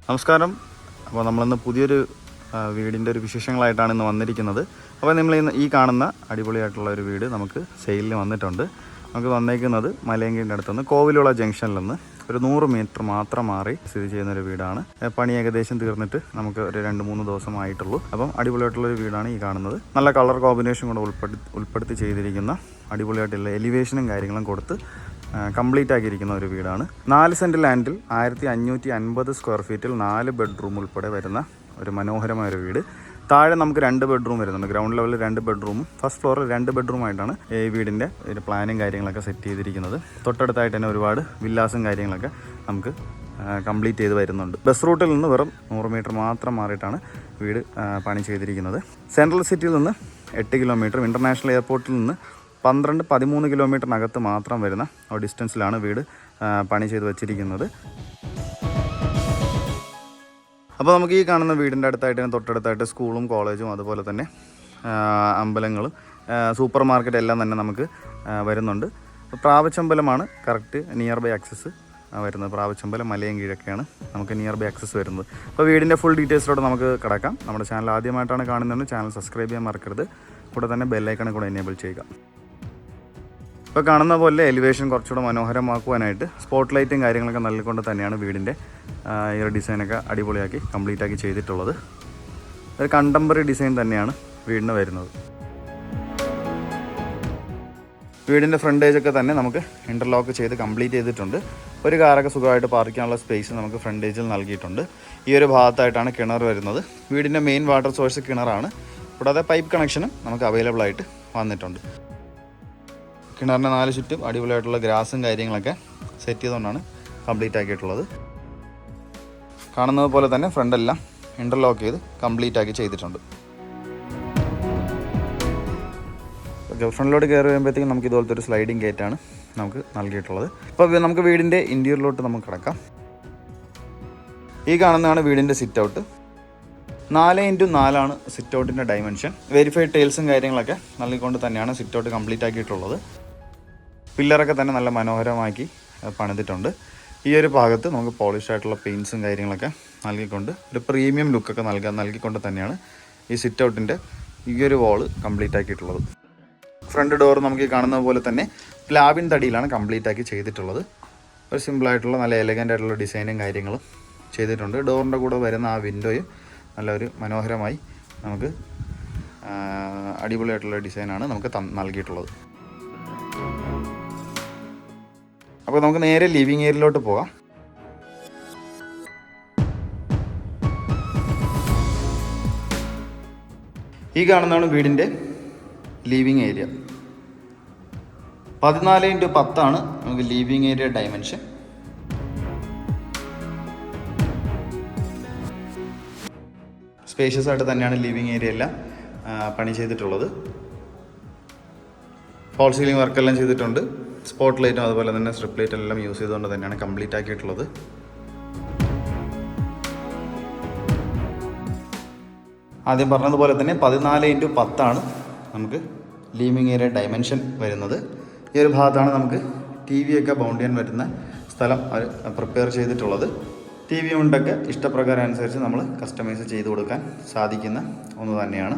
നമസ്കാരം. അപ്പോൾ നമ്മളിന്ന് പുതിയൊരു വീടിൻ്റെ ഒരു വിശേഷങ്ങളായിട്ടാണ് ഇന്ന് വന്നിരിക്കുന്നത്. അപ്പോൾ നമ്മൾ ഇന്ന് ഈ കാണുന്ന അടിപൊളിയായിട്ടുള്ള ഒരു വീട് നമുക്ക് സെയിലിന് വന്നിട്ടുണ്ട്. നമുക്ക് വന്നേക്കുന്നത് മലയങ്കീൻ്റെ അടുത്തുനിന്ന് കോവിലുള്ള ജംഗ്ഷനിൽ നിന്ന് ഒരു 100 മീറ്റർ മാത്രം മാറി സ്ഥിതി ചെയ്യുന്നൊരു വീടാണ്. പണി ഏകദേശം തീർന്നിട്ട് നമുക്ക് ഒരു 2-3 ദിവസമായിട്ടുള്ളൂ. അപ്പം അടിപൊളിയായിട്ടുള്ളൊരു വീടാണ് ഈ കാണുന്നത്. നല്ല കളർ കോമ്പിനേഷൻ കൂടെ ഉൾപ്പെടുത്തി ചെയ്തിരിക്കുന്ന അടിപൊളിയായിട്ടുള്ള എലിവേഷനും കാര്യങ്ങളും കൊടുത്ത് കംപ്ലീറ്റ് ആക്കിയിരിക്കുന്ന ഒരു വീടാണ്. 4 സെൻറ്റ് ലാൻഡിൽ 1550 സ്ക്വയർ ഫീറ്റിൽ 4 ബെഡ്റൂം ഉൾപ്പെടെ വരുന്ന ഒരു മനോഹരമായ ഒരു വീട്. താഴെ നമുക്ക് 2 ബെഡ്റൂം വരുന്നുണ്ട്. ഗ്രൗണ്ട് ലെവലിൽ 2 ബെഡ്റൂമും ഫസ്റ്റ് ഫ്ലോറിൽ 2 ബെഡ്റൂമായിട്ടാണ് ഈ വീടിൻ്റെ ഒരു പ്ലാനും കാര്യങ്ങളൊക്കെ സെറ്റ് ചെയ്തിരിക്കുന്നത്. തൊട്ടടുത്തായിട്ട് തന്നെ ഒരുപാട് വില്ലാസും കാര്യങ്ങളൊക്കെ നമുക്ക് കംപ്ലീറ്റ് ചെയ്ത് വരുന്നുണ്ട്. ബസ് റൂട്ടിൽ നിന്ന് വെറും 100 മീറ്റർ മാത്രം മാറിയിട്ടാണ് വീട് പണി ചെയ്തിരിക്കുന്നത്. സെൻട്രൽ സിറ്റിയിൽ നിന്ന് 8 കിലോമീറ്റർ, ഇൻ്റർനാഷണൽ എയർപോർട്ടിൽ നിന്ന് 12-13 കിലോമീറ്ററിനകത്ത് മാത്രം വരുന്ന ഒരു ഡിസ്റ്റൻസിലാണ് വീട് പണി ചെയ്ത് വച്ചിരിക്കുന്നത്. അപ്പോൾ നമുക്ക് ഈ കാണുന്ന വീടിൻ്റെ അടുത്തായിട്ട് തൊട്ടടുത്തായിട്ട് സ്കൂളും കോളേജും അതുപോലെ തന്നെ അമ്പലങ്ങളും സൂപ്പർ മാർക്കറ്റ് എല്ലാം തന്നെ നമുക്ക് വരുന്നുണ്ട്. പ്രാവച്ചമ്പലമാണ് കറക്റ്റ് നിയർ ബൈ ആക്സസ് വരുന്നത്. പ്രാവച്ചമ്പലം മലയങ്കീഴൊക്കെയാണ് നമുക്ക് നിയർ ബൈ ആക്സസ് വരുന്നത്. അപ്പോൾ വീടിൻ്റെ ഫുൾ ഡീറ്റെയിൽസിലോട്ട് നമുക്ക് കിടക്കാം. നമ്മുടെ ചാനൽ ആദ്യമായിട്ടാണ് കാണുന്നത്, ചാനൽ സബ്സ്ക്രൈബ് ചെയ്യാൻ മറക്കരുത്. കൂടെ തന്നെ ബെല്ലൈക്കണും കൂടെ എനേബിൾ ചെയ്യുക. ഇപ്പോൾ കാണുന്ന പോലെ എലിവേഷൻ കുറച്ചുകൂടെ മനോഹരമാക്കുവാനായിട്ട് സ്പോട്ട് ലൈറ്റും കാര്യങ്ങളൊക്കെ നൽകിക്കൊണ്ട് തന്നെയാണ് വീടിൻ്റെ ഈ ഒരു ഡിസൈനൊക്കെ അടിപൊളിയാക്കി കംപ്ലീറ്റ് ആക്കി ചെയ്തിട്ടുള്ളത്. ഒരു കണ്ടംപററി ഡിസൈൻ തന്നെയാണ് വീടിന് വരുന്നത്. വീടിൻ്റെ ഫ്രണ്ടേജൊക്കെ തന്നെ നമുക്ക് ഇൻ്റർലോക്ക് ചെയ്ത് കംപ്ലീറ്റ് ചെയ്തിട്ടുണ്ട്. ഒരു കാറൊക്കെ സുഖമായിട്ട് പാർക്ക് ചെയ്യാനുള്ള സ്പേസ് നമുക്ക് ഫ്രണ്ടേജിൽ നൽകിയിട്ടുണ്ട്. ഈ ഒരു ഭാഗത്തായിട്ടാണ് കിണർ വരുന്നത്. വീടിൻ്റെ മെയിൻ വാട്ടർ സോഴ്സ് കിണറാണ്. കൂടാതെ പൈപ്പ് കണക്ഷനും നമുക്ക് അവൈലബിൾ ആയിട്ട് വന്നിട്ടുണ്ട്. കിണറിൻ്റെ 4 ചുറ്റും അടിപൊളിയായിട്ടുള്ള ഗ്രാസും കാര്യങ്ങളൊക്കെ സെറ്റ് ചെയ്തുകൊണ്ടാണ് കംപ്ലീറ്റ് ആക്കിയിട്ടുള്ളത്. കാണുന്നത് പോലെ തന്നെ ഫ്രണ്ടെല്ലാം ഇൻ്റർലോക്ക് ചെയ്ത് കംപ്ലീറ്റ് ആക്കി ചെയ്തിട്ടുണ്ട്. ഫ്രണ്ടിലോട്ട് കയറി വരുമ്പോഴത്തേക്കും നമുക്ക് ഇതുപോലത്തെ ഒരു സ്ലൈഡിങ് ഗേറ്റാണ് നമുക്ക് നൽകിയിട്ടുള്ളത്. അപ്പോൾ നമുക്ക് വീടിൻ്റെ ഇൻറ്റീരിയറിലോട്ട് നമുക്ക് കിടക്കാം. ഈ കാണുന്നതാണ് വീടിൻ്റെ സിറ്റ് ഔട്ട്. 4x4 സിറ്റ് ഔട്ടിൻ്റെ ഡയമെൻഷൻ. വെരിഫൈഡ് ടൈൽസും കാര്യങ്ങളൊക്കെ നൽകിക്കൊണ്ട് തന്നെയാണ് സിറ്റ് ഔട്ട് കംപ്ലീറ്റ് ആക്കിയിട്ടുള്ളത്. പില്ലറൊക്കെ തന്നെ നല്ല മനോഹരമാക്കി പണിതിട്ടുണ്ട്. ഈ ഒരു ഭാഗത്ത് നമുക്ക് പോളിഷ് ആയിട്ടുള്ള പെയിൻറ്റ്സും കാര്യങ്ങളൊക്കെ നൽകിക്കൊണ്ട് ഒരു പ്രീമിയം ലുക്കൊക്കെ നൽകിക്കൊണ്ട് തന്നെയാണ് ഈ സിറ്റ് ഔട്ടിൻ്റെ ഈ ഒരു വാള് കംപ്ലീറ്റ് ആക്കിയിട്ടുള്ളത്. ഫ്രണ്ട് ഡോർ നമുക്ക് ഈ കാണുന്ന പോലെ തന്നെ പ്ലാവിൻ തടിയിലാണ് കംപ്ലീറ്റ് ആക്കി ചെയ്തിട്ടുള്ളത്. ഒരു സിമ്പിളായിട്ടുള്ള നല്ല എലഗൻ്റ് ആയിട്ടുള്ള ഡിസൈനും കാര്യങ്ങളും ചെയ്തിട്ടുണ്ട്. ഡോറിൻ്റെ കൂടെ വരുന്ന ആ വിൻഡോയും നല്ലൊരു മനോഹരമായി നമുക്ക് അടിപൊളിയായിട്ടുള്ള ഡിസൈനാണ് നമുക്ക് നൽകിയിട്ടുള്ളത്. അപ്പോൾ നമുക്ക് നേരെ ലിവിങ് ഏരിയയിലോട്ട് പോകാം. ഈ കാണുന്നതാണ് വീടിൻ്റെ ലിവിങ് ഏരിയ. 14x10 നമുക്ക് ലിവിങ് ഏരിയ ഡയമെൻഷൻ. സ്പേഷ്യസ് ആയിട്ട് തന്നെയാണ് ലിവിങ് ഏരിയ എല്ലാം പണി ചെയ്തിട്ടുള്ളത്. ഫോൾ സീലിംഗ് വർക്കെല്ലാം ചെയ്തിട്ടുണ്ട്. സ്പോട്ട് ലൈറ്റും അതുപോലെ തന്നെ സ്ട്രിപ്പ് ലൈറ്റും എല്ലാം യൂസ് ചെയ്തുകൊണ്ട് തന്നെയാണ് കംപ്ലീറ്റ് ആക്കിയിട്ടുള്ളത്. ആദ്യം പറഞ്ഞതുപോലെ തന്നെ 14x10 നമുക്ക് ലിവിങ് ഏരിയ ഡയമെൻഷൻ വരുന്നത്. ഈ ഒരു ഭാഗത്താണ് നമുക്ക് TV ഒക്കെ ബൗണ്ട് ചെയ്യാൻ പറ്റുന്ന സ്ഥലം പ്രിപ്പയർ ചെയ്തിട്ടുള്ളത്. TV യൂണിറ്റൊക്കെ ഇഷ്ടപ്രകാരം അനുസരിച്ച് നമ്മൾ കസ്റ്റമൈസ് ചെയ്ത് കൊടുക്കാൻ സാധിക്കുന്ന ഒന്ന് തന്നെയാണ്.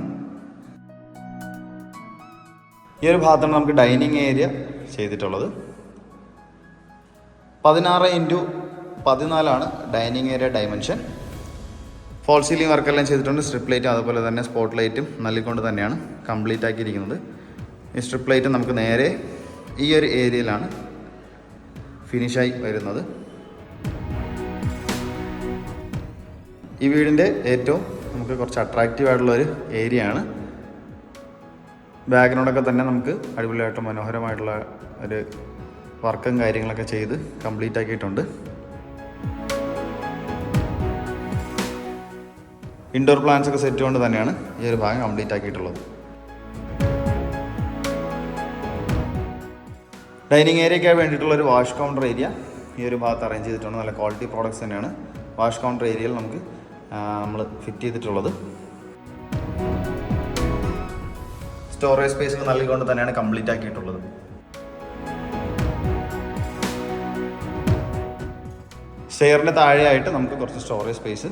ഈ ഒരു ഭാഗത്താണ് നമുക്ക് ഡൈനിങ് ഏരിയ ചെയ്തിട്ടുള്ളത്. 16x14 dining area dimension. False ceiling വർക്കെല്ലാം ചെയ്തിട്ടുണ്ട്. സ്ട്രിപ്പ് ലൈറ്റും അതുപോലെ തന്നെ സ്പോട്ട് ലൈറ്റും നൽകിക്കൊണ്ട് തന്നെയാണ് കംപ്ലീറ്റ് ആക്കിയിരിക്കുന്നത്. ഈ സ്ട്രിപ്പ് ലൈറ്റ് നമുക്ക് നേരെ ഈ ഒരു ഏരിയയിലാണ് ഫിനിഷായി വരുന്നത്. ഈ വീടിൻ്റെ ഏറ്റവും നമുക്ക് കുറച്ച് അട്രാക്റ്റീവ് ആയിട്ടുള്ളൊരു ഏരിയ ആണ്. ബാക്ക്ഗ്രൗണ്ടൊക്കെ തന്നെ നമുക്ക് അടിപൊളിയായിട്ട് മനോഹരമായിട്ടുള്ള ഒരു വർക്കും കാര്യങ്ങളൊക്കെ ചെയ്ത് കംപ്ലീറ്റ് ആക്കിയിട്ടുണ്ട്. ഇൻഡോർ പ്ലാന്റ്സ് ഒക്കെ സെറ്റ് കൊണ്ട് തന്നെയാണ് ഈ ഒരു ഭാഗം കംപ്ലീറ്റ് ആക്കിയിട്ടുള്ളത്. ഡൈനിങ് ഏരിയയ്ക്ക് വേണ്ടിയിട്ടുള്ളൊരു വാഷ് കൗണ്ടർ ഏരിയ ഈ ഒരു ഭാഗത്ത് അറേഞ്ച് ചെയ്തിട്ടുണ്ട്. നല്ല ക്വാളിറ്റി പ്രോഡക്റ്റ്സ് തന്നെയാണ് വാഷ് കൗണ്ടർ ഏരിയയിൽ നമുക്ക് നമ്മൾ ഫിറ്റ് ചെയ്തിട്ടുള്ളത്. സ്റ്റോറേജ് സ്പേസ് നൽകിക്കൊണ്ട് തന്നെയാണ് കംപ്ലീറ്റ് ആക്കിയിട്ടുള്ളത്. സ്റ്റെയറിൻ്റെ താഴെയായിട്ട് നമുക്ക് കുറച്ച് സ്റ്റോറേജ് സ്പേസ്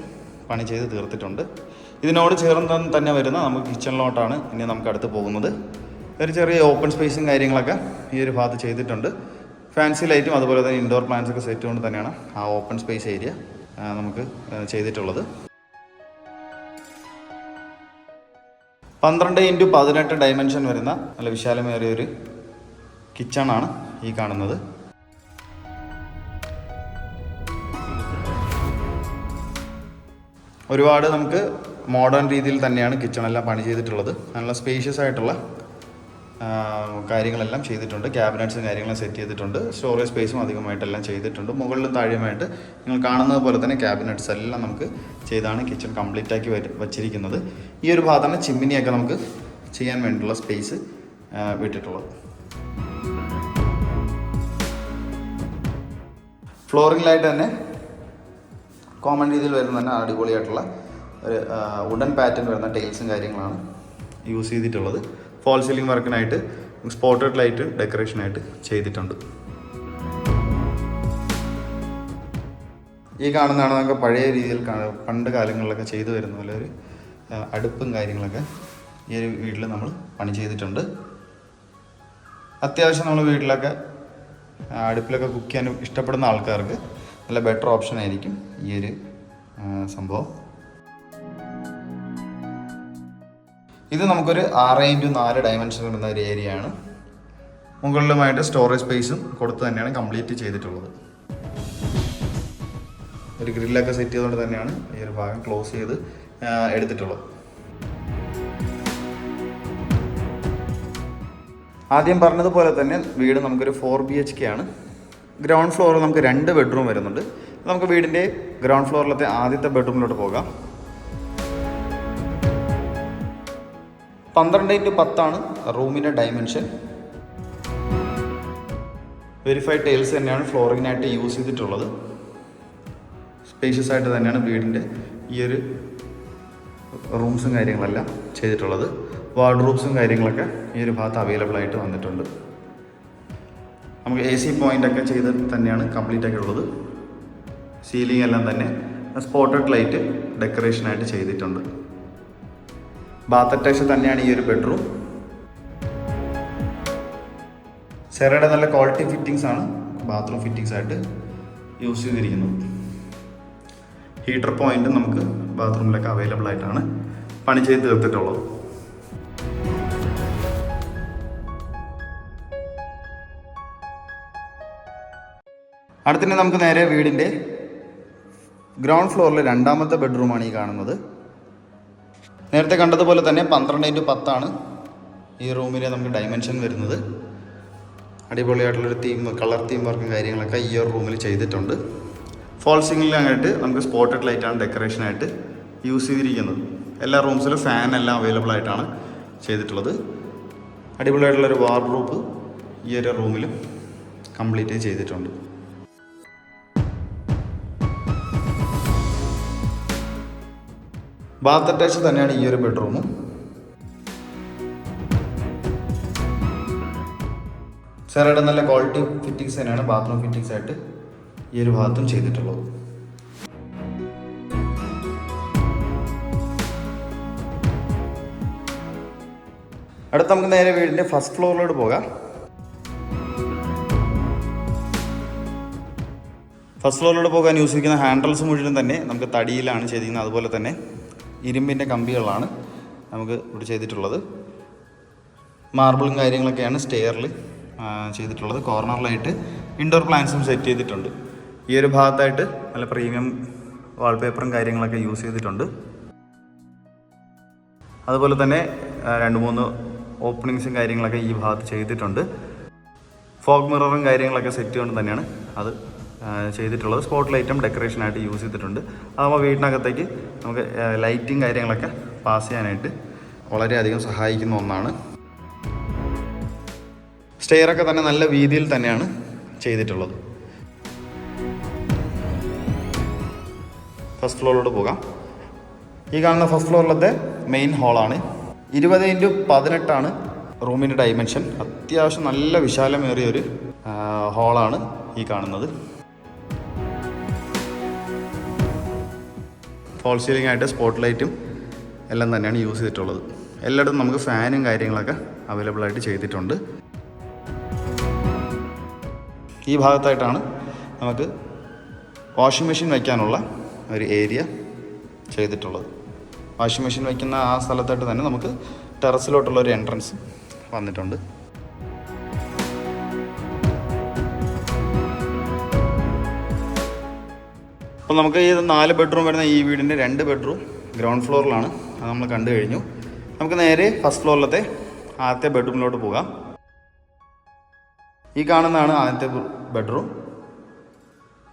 പണി ചെയ്ത് തീർത്തിട്ടുണ്ട്. ഇതിനോട് ചേർന്ന് തന്നെ വരുന്ന നമുക്ക് കിച്ചണിലോട്ടാണ് ഇനി നമുക്ക് അടുത്ത് പോകുന്നത്. ഒരു ചെറിയ ഓപ്പൺ സ്പേസും കാര്യങ്ങളൊക്കെ ഈ ഒരു ഭാഗത്ത് ചെയ്തിട്ടുണ്ട്. ഫാൻസി ലൈറ്റും അതുപോലെ തന്നെ ഇൻഡോർ പ്ലാന്റ്സ് ഒക്കെ സെറ്റ് കൊണ്ട് തന്നെയാണ് ആ ഓപ്പൺ സ്പേസ് ഏരിയ നമുക്ക് ചെയ്തിട്ടുള്ളത്. 12x18 ഡയമെൻഷൻ വരുന്ന നല്ല വിശാലമേറിയൊരു കിച്ചണാണ് ഈ കാണുന്നത്. ഒരുപാട് നമുക്ക് മോഡേൺ രീതിയിൽ തന്നെയാണ് കിച്ചണെല്ലാം പണി ചെയ്തിട്ടുള്ളത്. നല്ല സ്പേഷ്യസ് ആയിട്ടുള്ള കാര്യങ്ങളെല്ലാം ചെയ്തിട്ടുണ്ട്. ക്യാബിനറ്റ്സും കാര്യങ്ങളും സെറ്റ് ചെയ്തിട്ടുണ്ട്. സ്റ്റോറേജ് സ്പേസും അധികമായിട്ടെല്ലാം ചെയ്തിട്ടുണ്ട്. മുകളിലും താഴെയുമായിട്ട് നിങ്ങൾ കാണുന്നത് പോലെ തന്നെ ക്യാബിനറ്റ്സ് എല്ലാം നമുക്ക് ചെയ്താണ് കിച്ചൺ കംപ്ലീറ്റ് ആക്കി വച്ചിരിക്കുന്നത്. ഈ ഒരു ഭാഗത്താണ് ചിമ്മിനിയൊക്കെ നമുക്ക് ചെയ്യാൻ വേണ്ടിയിട്ടുള്ള സ്പേസ് വിട്ടിട്ടുള്ളത്. ഫ്ലോറിങ്ങിലായിട്ട് തന്നെ കോമൺ രീതിയിൽ വരുന്ന തന്നെ അടിപൊളിയായിട്ടുള്ള ഒരു വുഡൻ പാറ്റേൺ വരുന്ന ടൈൽസും കാര്യങ്ങളാണ് യൂസ് ചെയ്തിട്ടുള്ളത്. ഫോൾ സീലിംഗ് വർക്കിനായിട്ട് സ്പോട്ടഡ് ലൈറ്റ് ഡെക്കറേഷനായിട്ട് ചെയ്തിട്ടുണ്ട്. ഈ കാണുന്നതാണ് നമുക്ക് പഴയ രീതിയിൽ പണ്ട് കാലങ്ങളിലൊക്കെ ചെയ്തു വരുന്ന പോലെ ഒരു അടുപ്പും കാര്യങ്ങളൊക്കെ ഈ ഒരു വീട്ടിൽ നമ്മൾ പണി ചെയ്തിട്ടുണ്ട്. അത്യാവശ്യം നമ്മൾ വീട്ടിലൊക്കെ അടുപ്പിലൊക്കെ കുക്ക് ചെയ്യാൻ ഇഷ്ടപ്പെടുന്ന ആൾക്കാർക്ക് നല്ല ബെറ്റർ ഓപ്ഷൻ ആയിരിക്കും ഈ ഒരു സംഭവം. ഇത് നമുക്കൊരു 6x4 ഡയമെൻഷൻ വരുന്ന ഒരു ഏരിയ ആണ്. മുകളിലുമായിട്ട് സ്റ്റോറേജ് സ്പേസും കൊടുത്ത് തന്നെയാണ് കംപ്ലീറ്റ് ചെയ്തിട്ടുള്ളത്. ഒരു ഗ്രില്ലൊക്കെ സെറ്റ് ചെയ്തുകൊണ്ട് തന്നെയാണ് ഈ ഒരു ഭാഗം ക്ലോസ് ചെയ്ത് എടുത്തിട്ടുള്ളത്. ആദ്യം പറഞ്ഞതുപോലെ തന്നെ വീട് നമുക്കൊരു 4 BHK ആണ്. ഗ്രൗണ്ട് ഫ്ലോറിൽ നമുക്ക് 2 ബെഡ്റൂം വരുന്നുണ്ട്. നമുക്ക് വീടിൻ്റെ ഗ്രൗണ്ട് ഫ്ലോറിലത്തെ ആദ്യത്തെ ബെഡ്റൂമിലോട്ട് പോകാം. 12x10 റൂമിൻ്റെ ഡയമെൻഷൻ. വെരിഫൈഡ് ടൈൽസ് തന്നെയാണ് ഫ്ലോറിങ്ങിനായിട്ട് യൂസ് ചെയ്തിട്ടുള്ളത്. സ്പേഷ്യസ് ആയിട്ട് തന്നെയാണ് വീടിൻ്റെ ഈ ഒരു റൂംസും കാര്യങ്ങളെല്ലാം ചെയ്തിട്ടുള്ളത്. വാർഡ്രോബ്സും കാര്യങ്ങളൊക്കെ ഈ ഒരു ഭാഗത്ത് അവൈലബിൾ ആയിട്ട് വന്നിട്ടുണ്ട്. നമുക്ക് AC പോയിൻ്റൊക്കെ ചെയ്ത് തന്നെയാണ് കംപ്ലീറ്റ് ആയിട്ടുള്ളത്. സീലിംഗ് എല്ലാം തന്നെ സ്പോട്ടഡ് ലൈറ്റ് ഡെക്കറേഷനായിട്ട് ചെയ്തിട്ടുണ്ട്. ബാത്ത് അറ്റാച്ച് തന്നെയാണ് ഈ ഒരു ബെഡ്റൂം. സെറയുടെ നല്ല ക്വാളിറ്റി ഫിറ്റിങ്സ് ആണ് ബാത്റൂം ഫിറ്റിങ്സ് ആയിട്ട് യൂസ് ചെയ്തിരിക്കുന്നത്. ഹീറ്റർ പോയിൻറ്റും നമുക്ക് ബാത്റൂമിലൊക്കെ അവൈലബിൾ ആയിട്ടാണ് പണി ചെയ്ത് തീർത്തിട്ടുള്ളത്. അടുത്തിനെ നമുക്ക് നേരെ വീടിൻ്റെ ഗ്രൗണ്ട് ഫ്ലോറിലെ 2ാമത്തെ ബെഡ്റൂമാണ് ഈ കാണുന്നത്. നേരത്തെ കണ്ടതുപോലെ തന്നെ 12x10 ഈ റൂമിലെ നമുക്ക് ഡയമെൻഷൻ വരുന്നത്. അടിപൊളിയായിട്ടുള്ളൊരു കളർ തീം വർക്കും കാര്യങ്ങളൊക്കെ ഈ ഒരു റൂമിൽ ചെയ്തിട്ടുണ്ട്. ഫോൾ സീലിംഗിലായിട്ട് നമുക്ക് സ്പോട്ടഡ് ലൈറ്റാണ് ഡെക്കറേഷനായിട്ട് യൂസ് ചെയ്തിരിക്കുന്നത്. എല്ലാ റൂംസിലും ഫാൻ എല്ലാം അവൈലബിൾ ആയിട്ടാണ് ചെയ്തിട്ടുള്ളത്. അടിപൊളിയായിട്ടുള്ളൊരു വാർഡ്രോബ് ഈ ഒരു റൂമിലും കംപ്ലീറ്റ് ചെയ്തിട്ടുണ്ട്. ബാത്ത് അറ്റാച്ച് തന്നെയാണ് ഈ ഒരു ബെഡ്റൂമും. സെറയുടെ നല്ല ക്വാളിറ്റി ഫിറ്റിങ്സ് തന്നെയാണ് ബാത്റൂം ഫിറ്റിങ്സ് ആയിട്ട് ഈ ഒരു ഭാഗത്തും ചെയ്തിട്ടുള്ളത്. അടുത്ത് നമുക്ക് നേരെ വീടിൻ്റെ ഫസ്റ്റ് ഫ്ലോറിലോട്ട് പോകാം. ഫസ്റ്റ് ഫ്ലോറിലോട്ട് പോകാൻ യൂസ് ചെയ്യുന്ന ഹാൻഡിൽസ് മുഴുവൻ തന്നെ നമുക്ക് തടിയിലാണ് ചെയ്തിരിക്കുന്നത്. അതുപോലെ തന്നെ ഇരുമ്പിൻ്റെ കമ്പികളാണ് നമുക്ക് ഇവിടെ ചെയ്തിട്ടുള്ളത്. മാർബിളും കാര്യങ്ങളൊക്കെയാണ് സ്റ്റെയറിൽ ചെയ്തിട്ടുള്ളത്. കോർണറിലായിട്ട് ഇൻഡോർ പ്ലാന്റ്സും സെറ്റ് ചെയ്തിട്ടുണ്ട്. ഈ ഒരു ഭാഗത്തായിട്ട് നല്ല പ്രീമിയം വാൾപേപ്പറും കാര്യങ്ങളൊക്കെ യൂസ് ചെയ്തിട്ടുണ്ട്. അതുപോലെ തന്നെ 2-3 ഓപ്പണിങ്സും കാര്യങ്ങളൊക്കെ ഈ ഭാഗത്ത് ചെയ്തിട്ടുണ്ട്. ഫോഗ് മിററും കാര്യങ്ങളൊക്കെ സെറ്റ് കൊണ്ട് തന്നെയാണ് അത് ചെയ്തിട്ടുള്ളത്. സ്പോട്ട് ലൈറ്റും ഡെക്കറേഷനായിട്ട് യൂസ് ചെയ്തിട്ടുണ്ട്. അതാകുമ്പോൾ വീടിനകത്തേക്ക് നമുക്ക് ലൈറ്റും കാര്യങ്ങളൊക്കെ പാസ് ചെയ്യാനായിട്ട് വളരെയധികം സഹായിക്കുന്ന ഒന്നാണ്. സ്റ്റെയറൊക്കെ തന്നെ നല്ല വീതിയിൽ തന്നെയാണ് ചെയ്തിട്ടുള്ളത്. ഫസ്റ്റ് ഫ്ലോറിലോട്ട് പോകാം. ഈ കാണുന്ന ഫസ്റ്റ് ഫ്ലോറിലത്തെ മെയിൻ ഹാളാണ്. 20x18 റൂമിൻ്റെ ഡയമെൻഷൻ. അത്യാവശ്യം നല്ല വിശാലമേറിയൊരു ഹാളാണ് ഈ കാണുന്നത്. ഫോൾ സീലിംഗ് ആയിട്ട് സ്പോട്ട് ലൈറ്റും എല്ലാം തന്നെയാണ് യൂസ് ചെയ്തിട്ടുള്ളത്. എല്ലായിടത്തും നമുക്ക് ഫാനും കാര്യങ്ങളൊക്കെ അവൈലബിൾ ആയിട്ട് ചെയ്തിട്ടുണ്ട്. ഈ ഭാഗത്തായിട്ടാണ് നമുക്ക് വാഷിംഗ് മെഷീൻ വയ്ക്കാനുള്ള ഒരു ഏരിയ ചെയ്തിട്ടുള്ളത്. വാഷിംഗ് മെഷീൻ വയ്ക്കുന്ന ആ സ്ഥലത്തായിട്ട് തന്നെ നമുക്ക് ടെറസിലോട്ടുള്ള ഒരു എൻട്രൻസ് വന്നിട്ടുണ്ട്. അപ്പോൾ നമുക്ക് ഈ 4 ബെഡ്റൂം വരുന്ന ഈ വീടിൻ്റെ 2 ബെഡ്റൂം ഗ്രൗണ്ട് ഫ്ലോറിലാണ്. അത് നമ്മൾ കണ്ടു കഴിഞ്ഞു. നമുക്ക് നേരെ ഫസ്റ്റ് ഫ്ലോറിലത്തെ ആദ്യത്തെ ബെഡ്റൂമിലോട്ട് പോകാം. ഈ കാണുന്നതാണ് ആദ്യത്തെ ബെഡ്റൂം.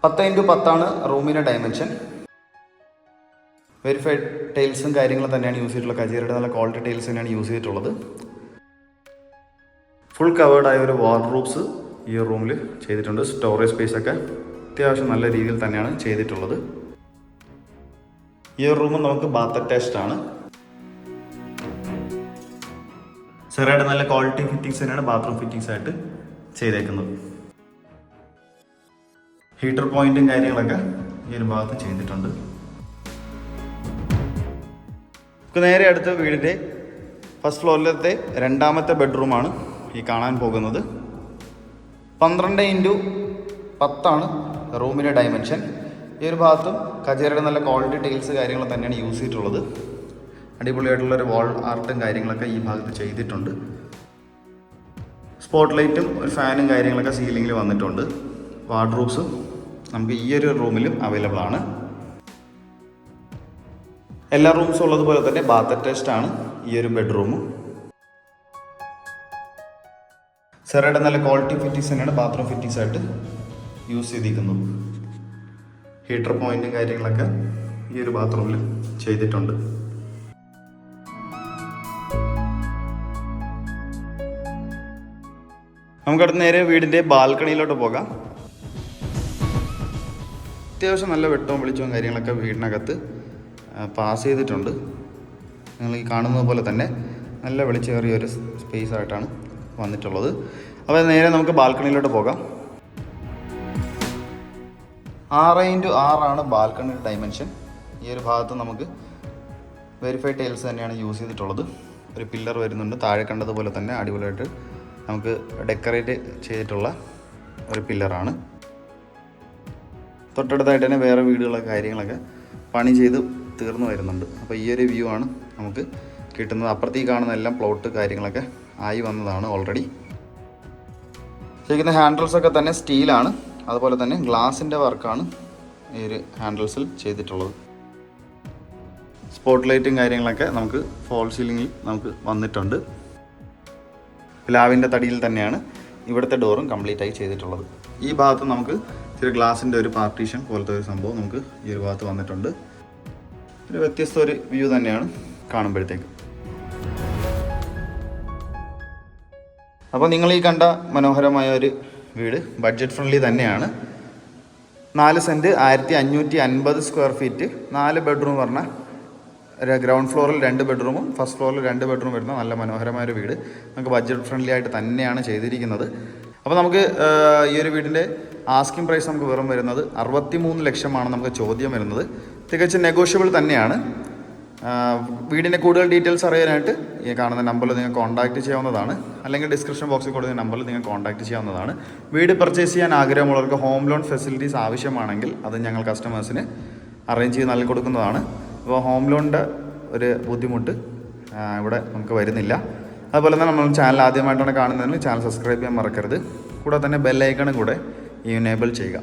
10x10 റൂമിൻ്റെ ഡയമെൻഷൻ. വെരിഫൈഡ് ടൈൽസും കാര്യങ്ങളും തന്നെയാണ് യൂസ് ചെയ്തിട്ടുള്ളത്. കജേരയുടെ നല്ല ക്വാളിറ്റി ടൈൽസ് തന്നെയാണ് യൂസ് ചെയ്തിട്ടുള്ളത്. ഫുൾ കവേർഡായ ഒരു വാർഡ്രോബ്സ് ഈ റൂമിൽ ചെയ്തിട്ടുണ്ട്. സ്റ്റോറേജ് സ്പേസൊക്കെ അത്യാവശ്യം നല്ല രീതിയിൽ തന്നെയാണ് ചെയ്തിട്ടുള്ളത്. ഈ റൂം നമുക്ക് ബാത്ത് അറ്റാച്ച്ഡ് ആണ്. ചെറുതായിട്ട് നല്ല ക്വാളിറ്റി ഫിറ്റിങ്സ് തന്നെയാണ് ബാത്റൂം ഫിറ്റിങ്സ് ആയിട്ട് ചെയ്തേക്കുന്നത്. ഹീറ്റർ പോയിന്റും കാര്യങ്ങളൊക്കെ ഈ ഒരു ഭാഗത്ത് ചെയ്തിട്ടുണ്ട്. നേരെ അടുത്ത വീടിൻ്റെ ഫസ്റ്റ് ഫ്ലോറിലത്തെ 2ാമത്തെ ബെഡ്റൂമാണ് ഈ കാണാൻ പോകുന്നത്. 12x10 റൂമിൻ്റെ ഡയമെൻഷൻ. ഈ ഒരു ഭാഗത്തും കജേരയുടെ നല്ല ക്വാളിറ്റി ടൈൽസ് കാര്യങ്ങൾ തന്നെയാണ് യൂസ് ചെയ്തിട്ടുള്ളത്. അടിപൊളിയായിട്ടുള്ളൊരു വാൾ ആർട്ടും കാര്യങ്ങളൊക്കെ ഈ ഭാഗത്ത് ചെയ്തിട്ടുണ്ട്. സ്പോട്ട് ലൈറ്റും ഒരു ഫാനും കാര്യങ്ങളൊക്കെ സീലിങ്ങിൽ വന്നിട്ടുണ്ട്. വാർഡ്രോബ്സും നമുക്ക് ഈ ഒരു റൂമിലും അവൈലബിൾ ആണ്. എല്ലാ റൂംസും ഉള്ളതുപോലെ തന്നെ ബാത്ത് അറ്റാച്ച്ഡ് ആണ് ഈ ഒരു ബെഡ്റൂമും. ചെറുതായിട്ട് നല്ല ക്വാളിറ്റി ഫിറ്റിങ്സ് തന്നെയാണ് ബാത്റൂം ഫിറ്റിങ്സ് ആയിട്ട് യൂസ് ചെയ്തിരിക്കുന്നത്. ഹീറ്റർ പോയിന്റും കാര്യങ്ങളൊക്കെ ഈ ഒരു ബാത്റൂമിൽ ചെയ്തിട്ടുണ്ട്. നമുക്കടുത്ത് നേരെ വീടിൻ്റെ ബാൽക്കണിയിലോട്ട് പോകാം. അത്യാവശ്യം നല്ല വെട്ടവും വെളിച്ചവും കാര്യങ്ങളൊക്കെ വീടിനകത്ത് പാസ് ചെയ്തിട്ടുണ്ട്. നിങ്ങൾ ഈ കാണുന്നത് പോലെ തന്നെ നല്ല വെളിച്ചേറിയൊരു സ്പേസ് ആയിട്ടാണ് വന്നിട്ടുള്ളത്. അപ്പോൾ നേരെ നമുക്ക് ബാൽക്കണിയിലോട്ട് പോകാം. 6x6 ബാൽക്കണിയുടെ dimension. ഈ ഒരു ഭാഗത്ത് നമുക്ക് വെരിഫൈഡ് ടൈൽസ് തന്നെയാണ് യൂസ് ചെയ്തിട്ടുള്ളത്. ഒരു പില്ലർ വരുന്നുണ്ട്. താഴെ കണ്ടതുപോലെ തന്നെ അടിപൊളിയായിട്ട് നമുക്ക് ഡെക്കറേറ്റ് ചെയ്തിട്ടുള്ള ഒരു പില്ലറാണ്. തൊട്ടടുത്തായിട്ട് തന്നെ വേറെ വീടുകളൊക്കെ കാര്യങ്ങളൊക്കെ പണി ചെയ്ത് തീർന്നു വരുന്നുണ്ട്. അപ്പോൾ ഈ ഒരു വ്യൂ ആണ് നമുക്ക് കിട്ടുന്നത്. അപ്പുറത്തേക്ക് കാണുന്ന എല്ലാം പ്ലോട്ട് കാര്യങ്ങളൊക്കെ ആയി വന്നതാണ് ഓൾറെഡി. ചെയ്യുന്ന ഹാൻഡിൽസൊക്കെ തന്നെ സ്റ്റീലാണ്. അതുപോലെ തന്നെ ഗ്ലാസിൻ്റെ വർക്കാണ് ഈ ഒരു ഹാൻഡിൽസിൽ ചെയ്തിട്ടുള്ളത്. സ്പോട്ട് ലൈറ്റും കാര്യങ്ങളൊക്കെ നമുക്ക് ഫോൾ സീലിങ്ങിൽ നമുക്ക് വന്നിട്ടുണ്ട്. പ്ലാവിൻ്റെ തടിയിൽ തന്നെയാണ് ഇവിടുത്തെ ഡോറും കംപ്ലീറ്റ് ആയി ചെയ്തിട്ടുള്ളത്. ഈ ഭാഗത്ത് നമുക്ക് ഇച്ചിരി ഗ്ലാസിൻ്റെ ഒരു പാർട്ടീഷൻ പോലത്തെ ഒരു സംഭവം നമുക്ക് ഈ ഒരു ഭാഗത്ത് വന്നിട്ടുണ്ട്. ഒരു വ്യത്യസ്ത ഒരു വ്യൂ തന്നെയാണ് കാണുമ്പോഴത്തേക്ക്. അപ്പോൾ നിങ്ങൾ ഈ കണ്ട മനോഹരമായ ഒരു വീട് ബഡ്ജറ്റ് ഫ്രണ്ട്ലി തന്നെയാണ്. 4 സെൻറ്റ് 1550 സ്ക്വയർ ഫീറ്റ് 4 ബെഡ്റൂം പറഞ്ഞ ഗ്രൗണ്ട് ഫ്ലോറിൽ 2 ബെഡ്റൂമും ഫസ്റ്റ് ഫ്ലോറിൽ 2 ബെഡ്റൂം വരുന്ന നല്ല മനോഹരമായൊരു വീട് നമുക്ക് ബഡ്ജറ്റ് ഫ്രണ്ട്ലി ആയിട്ട് തന്നെയാണ് ചെയ്തിരിക്കുന്നത്. അപ്പോൾ നമുക്ക് ഈ ഒരു വീടിൻ്റെ ആസ്കിംഗ് പ്രൈസ് നമുക്ക് വെറും വരുന്നത് 63 ലക്ഷമാണ് നമുക്ക് ചോദ്യം വരുന്നത്. തികച്ചും നെഗോഷ്യബിൾ തന്നെയാണ്. വീടിൻ്റെ കൂടുതൽ ഡീറ്റെയിൽസ് അറിയാനായിട്ട് ഈ കാണുന്ന നമ്പറിൽ നിങ്ങൾ കോൺടാക്റ്റ് ചെയ്യാവുന്നതാണ്. അല്ലെങ്കിൽ ഡിസ്ക്രിപ്ഷൻ ബോക്സിൽ കൊടുക്കുന്ന നമ്പറിൽ നിങ്ങൾ കോൺടാക്റ്റ് ചെയ്യാവുന്നതാണ്. വീട് പർച്ചേസ് ചെയ്യാൻ ആഗ്രഹമുള്ളവർക്ക് ഹോം ലോൺ ഫെസിലിറ്റീസ് ആവശ്യമാണെങ്കിൽ അത് ഞങ്ങൾ കസ്റ്റമേഴ്സിന് അറേഞ്ച് ചെയ്ത് നൽകി കൊടുക്കുന്നതാണ്. അപ്പോൾ ഹോം ലോണിൻ്റെ ഒരു ബുദ്ധിമുട്ട് ഇവിടെ നമുക്ക് വരുന്നില്ല. അതുപോലെ തന്നെ നമ്മൾ ചാനൽ ആദ്യമായിട്ടാണ് കാണുന്നതെങ്കിൽ ചാനൽ സബ്സ്ക്രൈബ് ചെയ്യാൻ മറക്കരുത്. കൂടെ തന്നെ ബെല്ലൈക്കണും കൂടെ എനേബിൾ ചെയ്യുക.